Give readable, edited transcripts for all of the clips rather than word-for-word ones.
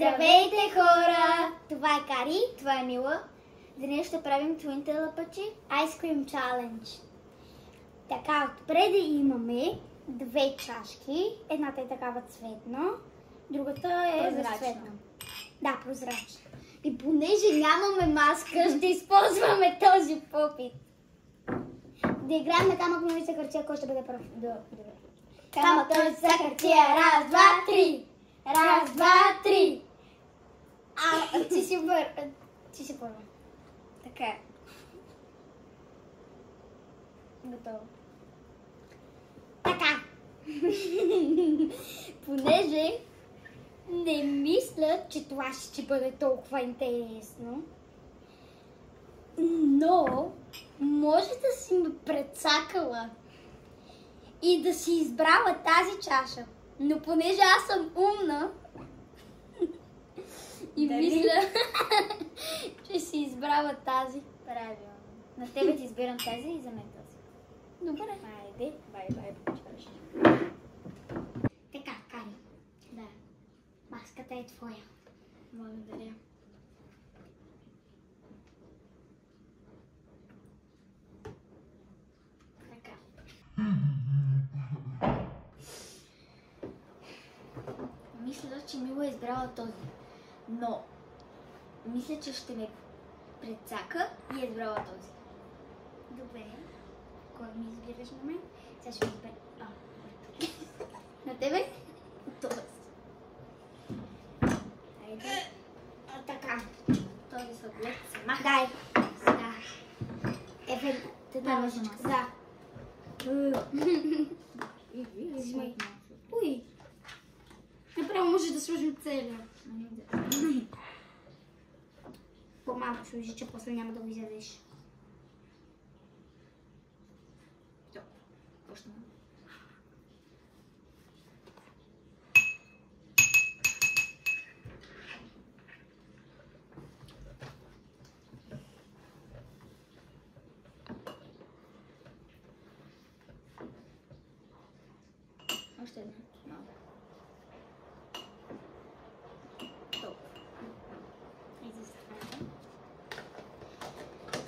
Здравейте, хора! Това е Кари, това е Мила. Днес ще правим Twin Telepathy Ice Cream Challenge. Така, отпреди имаме две чашки. Едната е такава цветна, другата е разцветна. Да, прозрачна. И понеже нямаме маска, ще използваме този попит. Да играем на камък, ножица, хартия, кой ще бъде пръв? Камък, ножица, хартия, раз, два, три! Раз, два, три! Ти си първа. Така е. Готово. Така. Понеже не мисля, че това ще бъде толкова интересно, но може да си ме прецакала и да си избрала тази чаша. Но понеже аз съм умна и мисля, че си избрала тази. Правилно. На тебе ти избирам тази и за мен тази. Добре. Айде, бай. Така, Кари. Да. Маската е твоя. Благодаря. Така. Мисля, че Мила е избрала този. Но мисля, че ще ме прецака и е избрала този. Добре. Кой ми избираш на мен? Сега ще ми избера. На тебе? Този. Айде. Така. Този сладолет се маха. Дай. Сега. Те даваш чашка. Да. Взимай. Уй. Направо може да сложим целия. По-малко сложи, че после няма да го изядеш. Почна. Още една. Малко.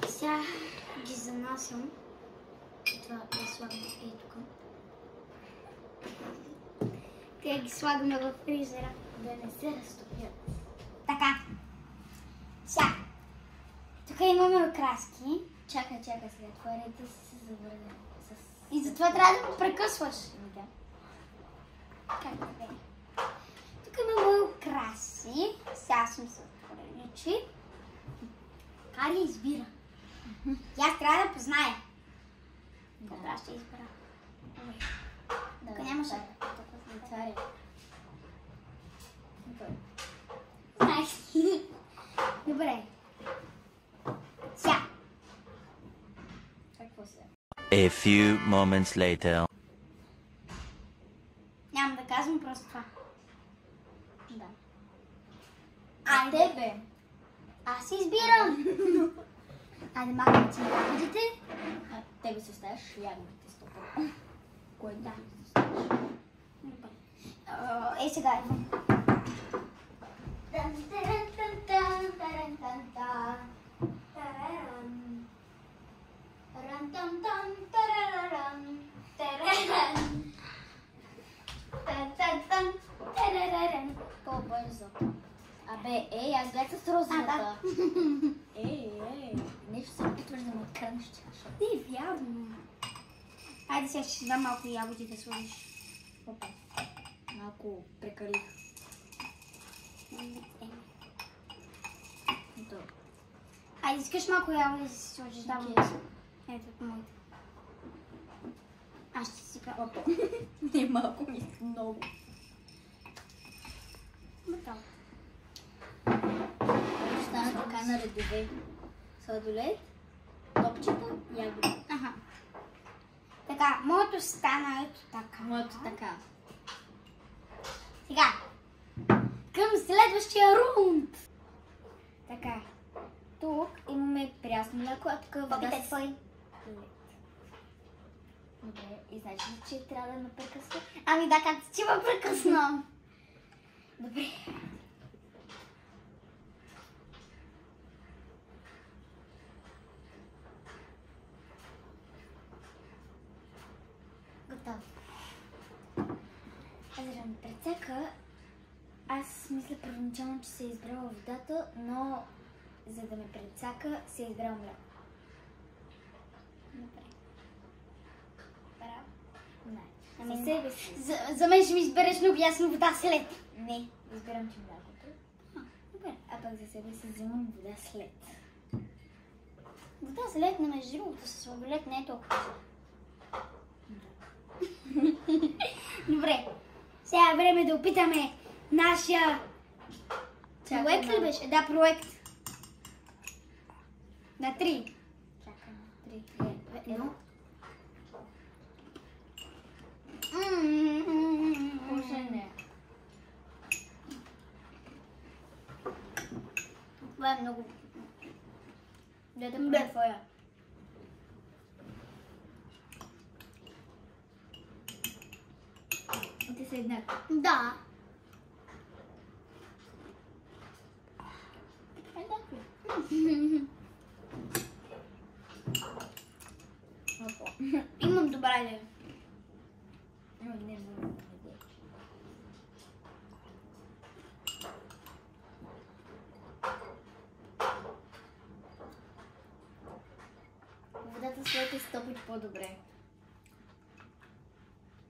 Сега ги занасям. Това ги слагаме и тук. Те ги слагаме в фризера, да не се разтопят. Така. Сега. Тук имаме окраски. Чакай сега. Това е да се завърне. И затова трябва да го прекъсваш. Как да бе? Тук имаме окраси. Сега съм се отвореничи. Кари избира. И аз трябва да позная. Добре, ще избера. Тук нямаше. Добре. Сега. Какво сега? A few moments later. Няма да казвам просто това. Да. А тебе? Аз избирам. Айде, махаме ти ягодите. Тебе се оставяш ягодите стопа. Кой да? Сега идвам. По-бързо. Абе, аз гледах с розовата. Нещо се опитваш да ме откраднеш чаша. Не, вярно. Айде сега ще си дам малко ягоди да сложиш. Опа. Малко прекалих. Айде, искаш малко ягоди да си сложиш? Давам. Ето, моите. Аз ще си кажа. Опа. Не малко, ми много. Готово. Стана така на редове. Сладолет, топчета, ягоди. Аха. Така, моето стана ето така. Моето така. Сега, към следващия рунд. Така, тук имаме прясно млеко, а тук вода с лед. Добре, и знаеш ли, че трябва да ме прекъсва? Ами да, как ти ме прекъсна? Добре. ме прецака, аз мисля първоначално, че се е избрала водата, но за да ме прецака, се е избрал мляко. Добре. Браво. Не. За себе си. За мен ще ми избереш много ясно вода след. Не, избирам, че млякото. Добре. А пък за себе си взимам вода след. Вода след, на между другото, с сладолед не е толкова. Добре. Сега е време да опитаме нашия проект ли беше? Да, проект. На 3. Чакай, 3, 2, 1. Кушане. Това е много... Да пробвам твоя. Ти са еднакви. Да. Еднакви. Имам добра идея. Не мога. Водата след е 100 пъти по-добре.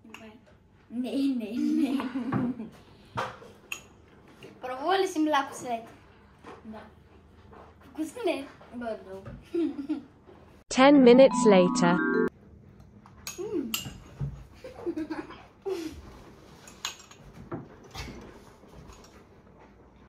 Добре. Не. Пробвала ли си мляко след? Да. Вкусно ли е? Бърдо. 10 minutes later.